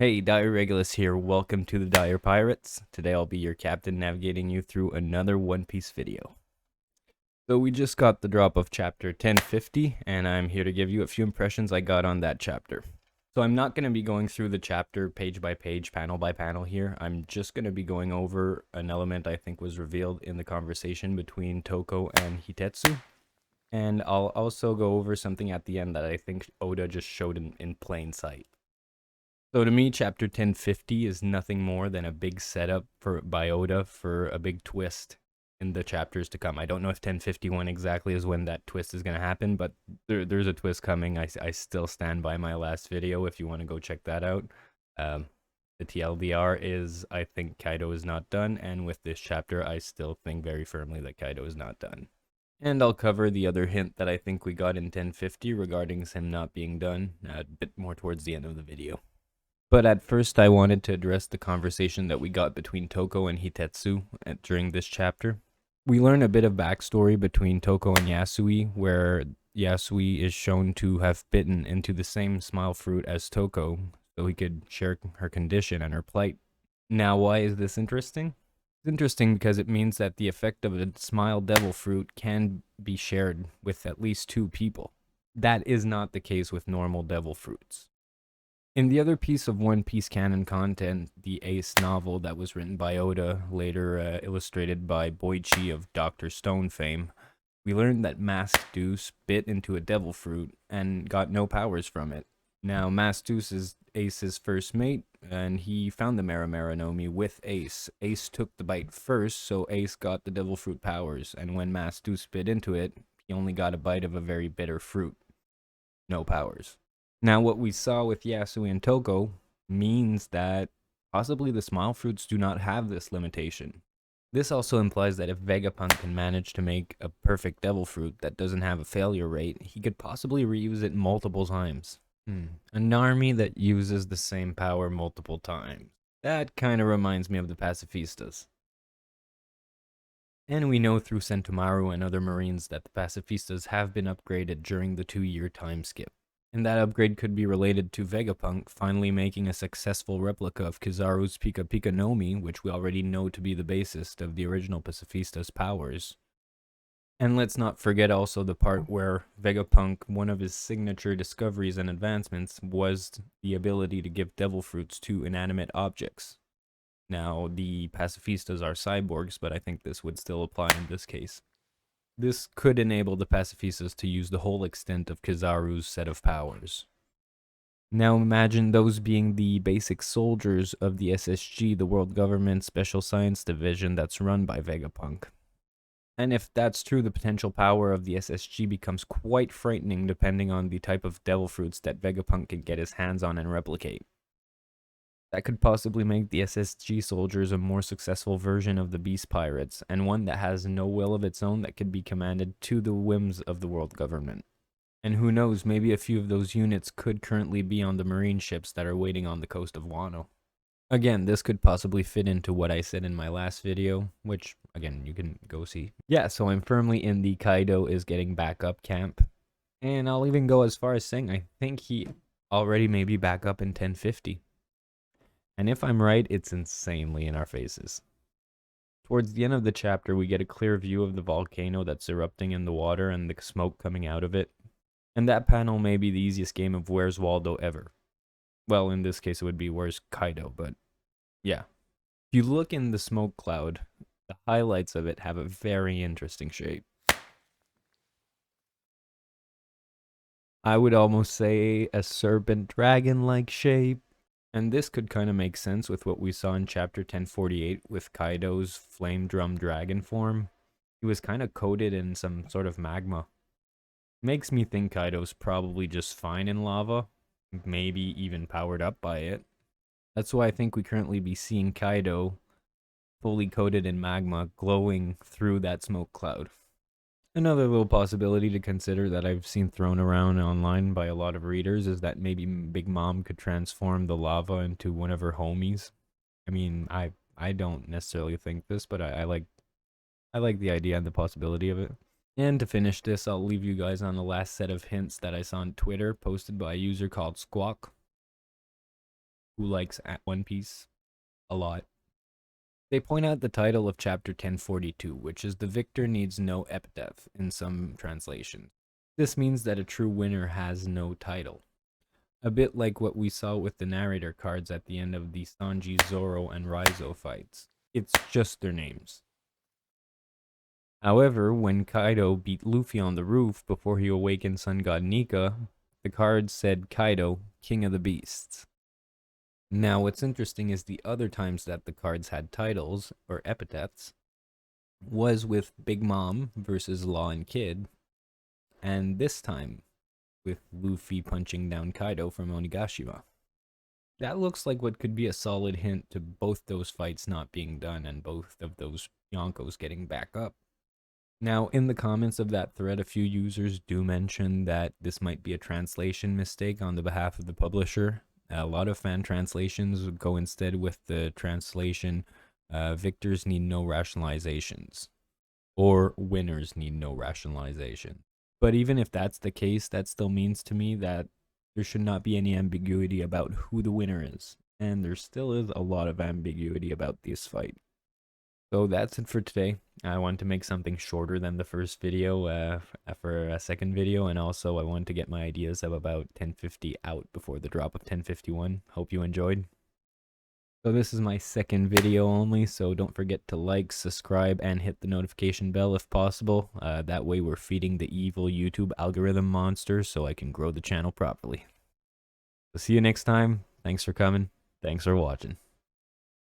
Hey, Dire Regulus here. Welcome to the Dire Pirates. Today I'll be your captain navigating you through another One Piece video. So we just got the drop of chapter 1050, and I'm here to give you a few impressions I got on that chapter. So I'm not going to be going through the chapter page by page, panel by panel here. I'm just going to be going over an element I think was revealed in the conversation between Toko and Hitetsu. And I'll also go over something at the end that I think Oda just showed in plain sight. So to me, chapter 1050 is nothing more than a big setup by Oda for a big twist in the chapters to come. I don't know if 1051 exactly is when that twist is going to happen, but there's a twist coming. I still stand by my last video if you want to go check that out. The TLDR is I think Kaido is not done, and with this chapter, I still think very firmly that Kaido is not done. And I'll cover the other hint that I think we got in 1050 regarding him not being done a bit more towards the end of the video. But at first, I wanted to address the conversation that we got between Toko and Hitetsu during this chapter. We learn a bit of backstory between Toko and Yasui, where Yasui is shown to have bitten into the same smile fruit as Toko, so he could share her condition and her plight. Now, why is this interesting? It's interesting because it means that the effect of a smile devil fruit can be shared with at least two people. That is not the case with normal devil fruits. In the other piece of One Piece canon content, the Ace novel that was written by Oda, later illustrated by Boichi of Dr. Stone fame, we learned that Masked Deuce bit into a devil fruit and got no powers from it. Now, Masked Deuce is Ace's first mate, and he found the Maramara Nomi with Ace. Ace took the bite first, so Ace got the devil fruit powers, and when Masked Deuce bit into it, he only got a bite of a very bitter fruit. No powers. Now, what we saw with Yasui and Toko means that possibly the smile fruits do not have this limitation. This also implies that if Vegapunk can manage to make a perfect devil fruit that doesn't have a failure rate, he could possibly reuse it multiple times. An army that uses the same power multiple times. That kind of reminds me of the Pacifistas. And we know through Sentomaru and other marines that the Pacifistas have been upgraded during the 2-year time skip. And that upgrade could be related to Vegapunk finally making a successful replica of Kizaru's Pika Pika Nomi, which we already know to be the basis of the original Pacifista's powers. And let's not forget also the part where Vegapunk, one of his signature discoveries and advancements, was the ability to give devil fruits to inanimate objects. Now, the Pacifistas are cyborgs, but I think this would still apply in this case. This could enable the Pacifistas to use the whole extent of Kizaru's set of powers. Now imagine those being the basic soldiers of the SSG, the World Government Special Science Division that's run by Vegapunk. And if that's true, the potential power of the SSG becomes quite frightening depending on the type of devil fruits that Vegapunk can get his hands on and replicate. That could possibly make the SSG soldiers a more successful version of the Beast Pirates, and one that has no will of its own that could be commanded to the whims of the world government. And who knows, maybe a few of those units could currently be on the marine ships that are waiting on the coast of Wano. Again, this could possibly fit into what I said in my last video, which, again, you can go see. Yeah, so I'm firmly in the Kaido is getting back up camp. And I'll even go as far as saying I think he already may be back up in 1050. And if I'm right, it's insanely in our faces. Towards the end of the chapter, we get a clear view of the volcano that's erupting in the water and the smoke coming out of it. And that panel may be the easiest game of Where's Waldo ever. Well, in this case, it would be Where's Kaido, but yeah. If you look in the smoke cloud, the highlights of it have a very interesting shape. I would almost say a serpent dragon-like shape. And this could kind of make sense with what we saw in chapter 1048 with Kaido's flame drum dragon form. He was kind of coated in some sort of magma. Makes me think Kaido's probably just fine in lava, maybe even powered up by it. That's why I think we currently be seeing Kaido fully coated in magma glowing through that smoke cloud. Another little possibility to consider that I've seen thrown around online by a lot of readers is that maybe Big Mom could transform the lava into one of her homies. I mean, I don't necessarily think this, but I like the idea and the possibility of it. And to finish this, I'll leave you guys on the last set of hints that I saw on Twitter posted by a user called Squawk, who likes One Piece a lot. They point out the title of chapter 1042, which is "The Victor Needs No Epitaph" in some translations. This means that a true winner has no title. A bit like what we saw with the narrator cards at the end of the Sanji, Zoro, and Raizo fights. It's just their names. However, when Kaido beat Luffy on the roof before he awakened Sun God Nika, the cards said Kaido, King of the Beasts. Now, what's interesting is the other times that the cards had titles, or epithets, was with Big Mom versus Law and Kid, and this time with Luffy punching down Kaido from Onigashima. That looks like what could be a solid hint to both those fights not being done and both of those Yonkos getting back up. Now, in the comments of that thread, a few users do mention that this might be a translation mistake on the behalf of the publisher. A lot of fan translations would go instead with the translation, victors need no rationalizations, or winners need no rationalization. But even if that's the case, that still means to me that there should not be any ambiguity about who the winner is. And there still is a lot of ambiguity about this fight. So that's it for today. I wanted to make something shorter than the first video for a second video, and also I wanted to get my ideas of about 1050 out before the drop of 1051. Hope you enjoyed. So this is my second video only, so don't forget to like, subscribe, and hit the notification bell if possible. That way we're feeding the evil YouTube algorithm monster so I can grow the channel properly. So see you next time. Thanks for coming. Thanks for watching.